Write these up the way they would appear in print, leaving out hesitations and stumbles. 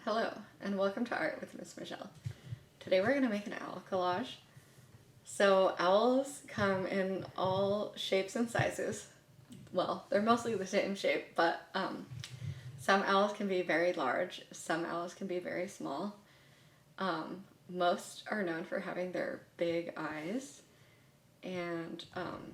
Hello, and welcome to Art with Miss Michelle. Today we're going to make an owl collage. So owls come in all shapes and sizes. Well, they're mostly the same shape, but some owls can be very large, some owls can be very small. Most are known for having their big eyes, and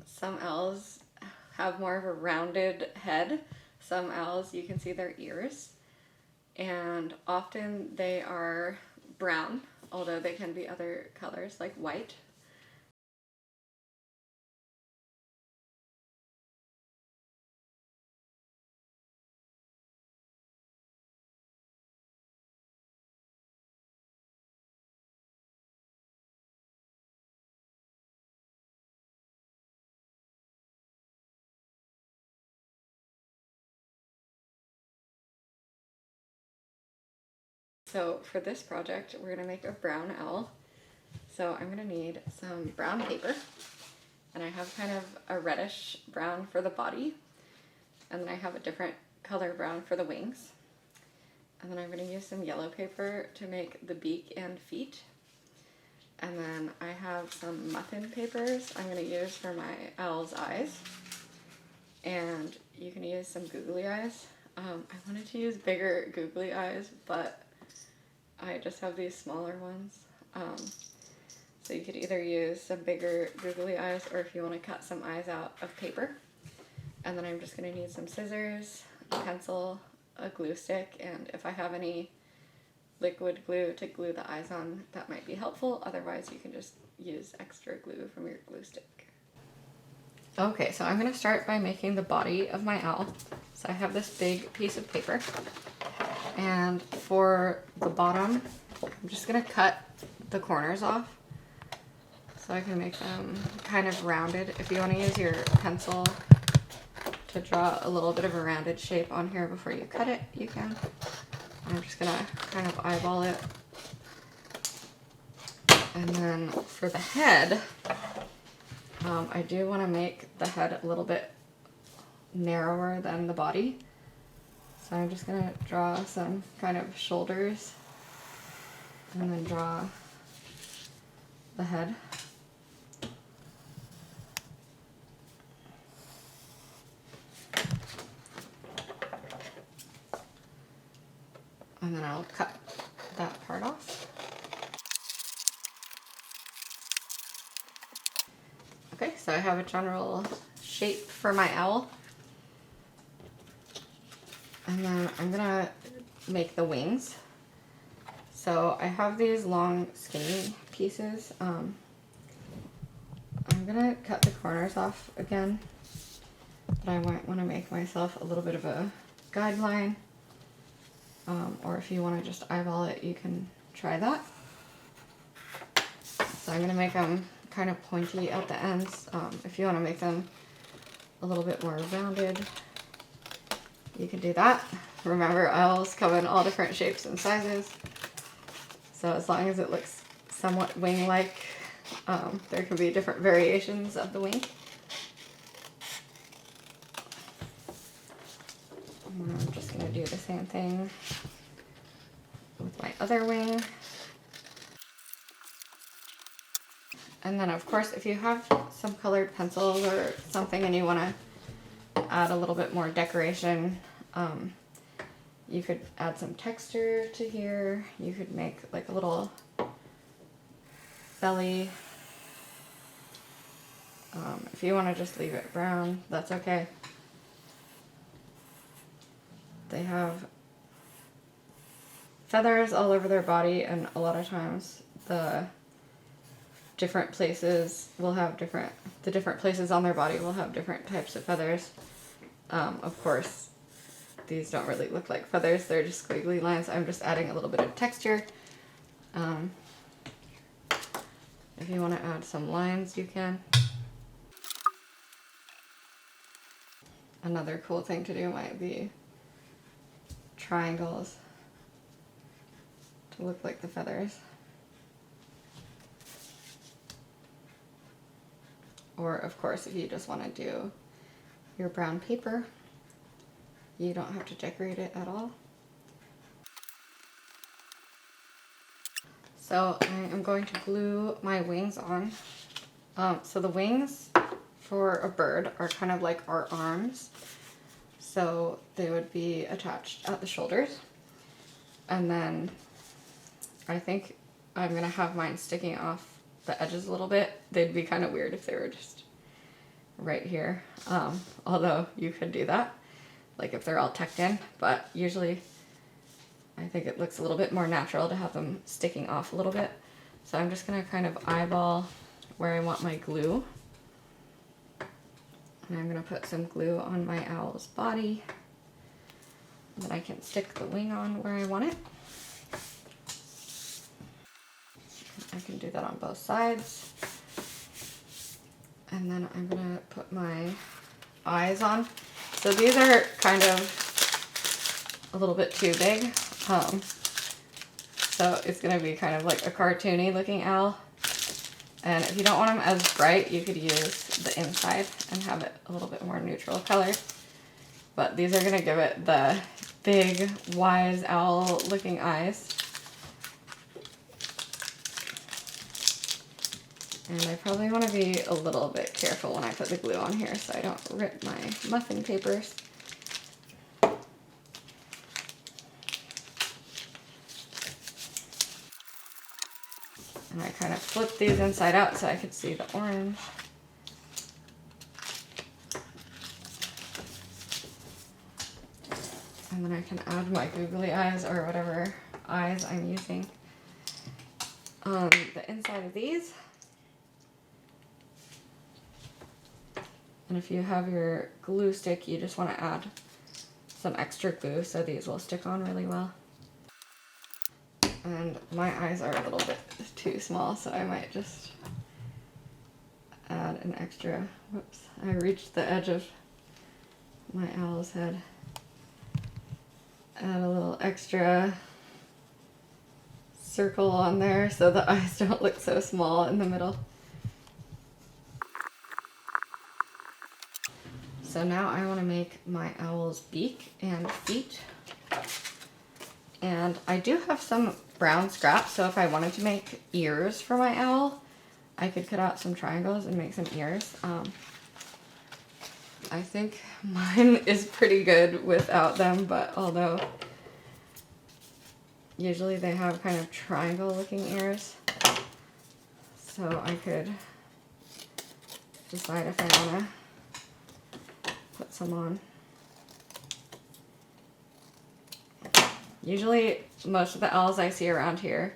some owls have more of a rounded head. Some owls, you can see their ears. And often they are brown, although they can be other colors like white. So for this project, we're gonna make a brown owl. So I'm gonna need some brown paper, and I have kind of a reddish brown for the body, and then I have a different color brown for the wings. And then I'm gonna use some yellow paper to make the beak and feet. And then I have some muffin papers I'm gonna use for my owl's eyes. And you can use some googly eyes. I wanted to use bigger googly eyes, but I just have these smaller ones. So you could either use some bigger googly eyes, or if you want to cut some eyes out of paper. And then I'm just going to need some scissors, a pencil, a glue stick, and if I have any liquid glue to glue the eyes on, that might be helpful. Otherwise, you can just use extra glue from your glue stick. Okay, so I'm going to start by making the body of my owl. So I have this big piece of paper. And for the bottom, I'm just going to cut the corners off so I can make them kind of rounded. If you want to use your pencil to draw a little bit of a rounded shape on here before you cut it, you can. I'm just going to kind of eyeball it. And then for the head, I do want to make the head a little bit narrower than the body. So I'm just going to draw some kind of shoulders and then draw the head. And then I'll cut that part off. Okay, so I have a general shape for my owl. And then I'm gonna make the wings. So I have these long skinny pieces. I'm gonna cut the corners off again, but I might want to make myself a little bit of a guideline. Or if you want to just eyeball it, you can try that. So I'm gonna make them kind of pointy at the ends. If you want to make them a little bit more rounded, you can do that. Remember, owls come in all different shapes and sizes. So as long as it looks somewhat wing-like, there can be different variations of the wing. And I'm just going to do the same thing with my other wing. And then of course, if you have some colored pencils or something and you want to add a little bit more decoration, you could add some texture to here. You could make like a little belly. If you want to just leave it brown, that's okay. They have feathers all over their body, and a lot of times the different places will have the different places on their body will have different types of feathers. Of course, these don't really look like feathers, they're just squiggly lines. I'm just adding a little bit of texture. If you want to add some lines, you can. Another cool thing to do might be triangles to look like the feathers. Or of course, if you just want to do your brown paper, you don't have to decorate it at all. So I am going to glue my wings on. So the wings for a bird are kind of like our arms. So they would be attached at the shoulders. And then I think I'm gonna have mine sticking off the edges a little bit. They'd be kind of weird if they were just right here. Although you could do that, like if they're all tucked in, but usually I think it looks a little bit more natural to have them sticking off a little bit. So I'm just gonna kind of eyeball where I want my glue. And I'm gonna put some glue on my owl's body. And then I can stick the wing on where I want it. I can do that on both sides. And then I'm gonna put my eyes on. So these are kind of a little bit too big. So it's gonna be kind of like a cartoony looking owl. And if you don't want them as bright, you could use the inside and have it a little bit more neutral color. But these are gonna give it the big, wise owl looking eyes. And I probably want to be a little bit careful when I put the glue on here so I don't rip my muffin papers. And I kind of flip these inside out so I could see the orange. And then I can add my googly eyes or whatever eyes I'm using on the inside of these. And if you have your glue stick, you just want to add some extra glue so these will stick on really well. And my eyes are a little bit too small, so I might just add an extra, whoops, I reached the edge of my owl's head. Add a little extra circle on there so the eyes don't look so small in the middle. So now I want to make my owl's beak and feet. And I do have some brown scrap, so if I wanted to make ears for my owl, I could cut out some triangles and make some ears. I think mine is pretty good without them, but although usually they have kind of triangle looking ears, so I could decide if I want to put some on. Usually most of the owls I see around here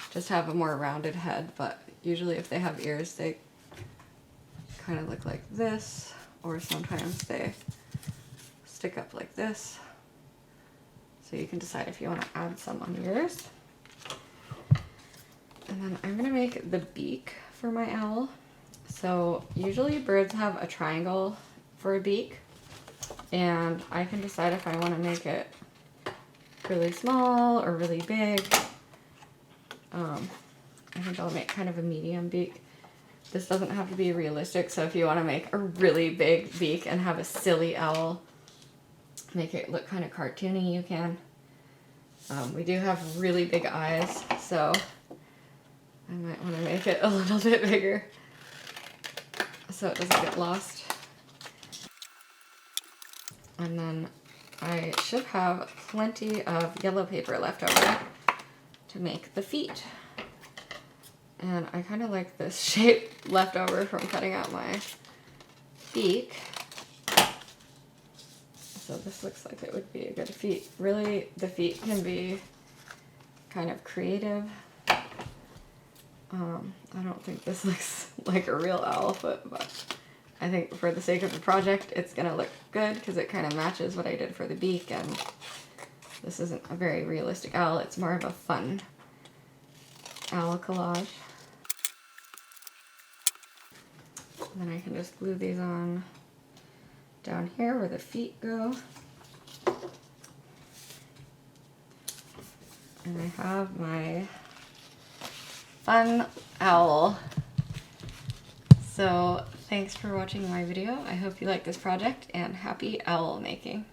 just have a more rounded head, but usually if they have ears they kind of look like this, or sometimes they stick up like this. So you can decide if you want to add some on yours. And then I'm gonna make the beak for my owl. So usually birds have a triangle for a beak, and I can decide if I want to make it really small or really big. I think I'll make kind of a medium beak. This doesn't have to be realistic, so if you want to make a really big beak and have a silly owl, make it look kind of cartoony, you can. We do have really big eyes, so I might want to make it a little bit bigger so it doesn't get lost. And then I should have plenty of yellow paper left over to make the feet. And I kind of like this shape left over from cutting out my beak. So this looks like it would be a good feet. Really, the feet can be kind of creative. I don't think this looks like a real owl foot, but I think for the sake of the project, it's gonna look good because it kind of matches what I did for the beak, and this isn't a very realistic owl, it's more of a fun owl collage. And then I can just glue these on down here where the feet go. And I have my fun owl. So thanks for watching my video. I hope you like this project, and happy owl making.